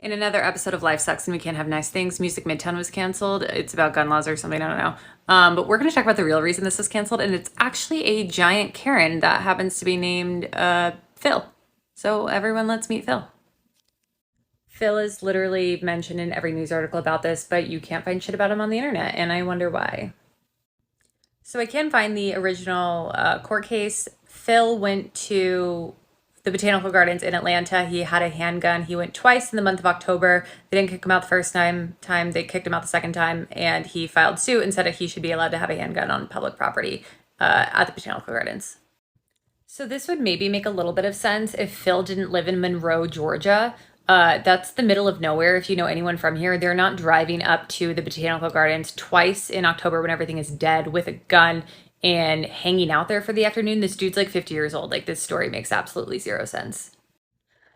In another episode of Life Sucks and We Can't Have Nice Things, Music Midtown was canceled. It's about gun laws or something, I don't know. But we're going to talk about the real reason this was canceled, and it's actually a giant Karen that happens to be named Phil. So everyone, let's meet Phil. Phil is literally mentioned in every news article about this, but you can't find shit about him on the internet, and I wonder why. So I can find the original court case. Phil went to the Botanical Gardens in Atlanta. He had a handgun. He went twice in the month of October. They didn't kick him out the first time. They kicked him out the second time, and he filed suit and said that he should be allowed to have a handgun on public property at the Botanical Gardens. So this would maybe make a little bit of sense if Phil didn't live in Monroe, Georgia. That's the middle of nowhere. If you know anyone from here, they're not driving up to the Botanical Gardens twice in October when everything is dead with a gun and hanging out there for the afternoon. This dude's like 50 years old. Like, this story makes absolutely zero sense.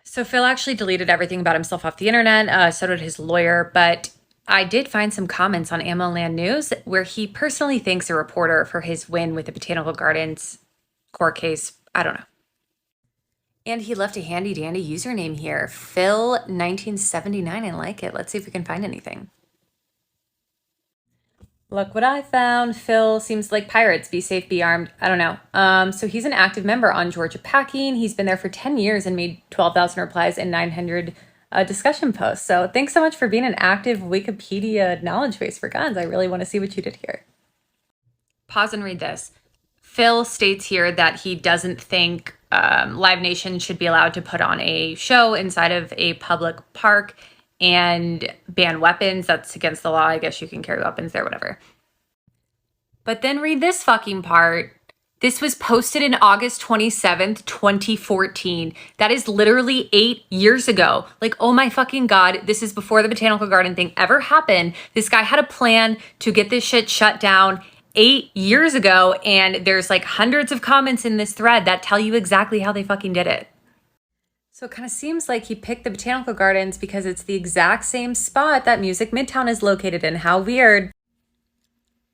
So Phil actually deleted everything about himself off the internet. So did his lawyer. But I did find some comments on AMOLand News where he personally thanks a reporter for his win with the Botanical Gardens court case. I don't know. And he left a handy dandy username here, Phil1979. I like it. Let's see if we can find anything. Look what I found. Phil seems like pirates. Be safe, be armed. I don't know. So he's an active member on Georgia Packing. He's been there for 10 years and made 12,000 replies and 900 discussion posts. So thanks so much for being an active Wikipedia knowledge base for guns. I really want to see what you did here. Pause and read this. Phil states here that he doesn't think Live Nation should be allowed to put on a show inside of a public park and ban weapons. That's against the law. I guess you can carry weapons there, whatever. But then read this fucking part. This was posted in August 27th, 2014. That is literally 8 years ago. Like, oh my fucking God, this is before the Botanical Garden thing ever happened. This guy had a plan to get this shit shut down 8 years ago, and there's like hundreds of comments in this thread that tell you exactly how they fucking did it. So it kind of seems like he picked the Botanical Gardens because it's the exact same spot that Music Midtown is located in. How weird.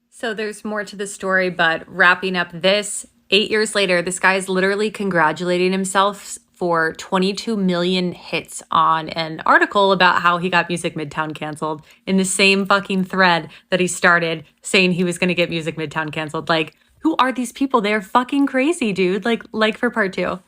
So there's more to the story, but wrapping up this, 8 years later, this guy is literally congratulating himself for 22 million hits on an article about how he got Music Midtown canceled in the same fucking thread that he started saying he was going to get Music Midtown canceled. Like, who are these people? They're fucking crazy, dude. Like for part two.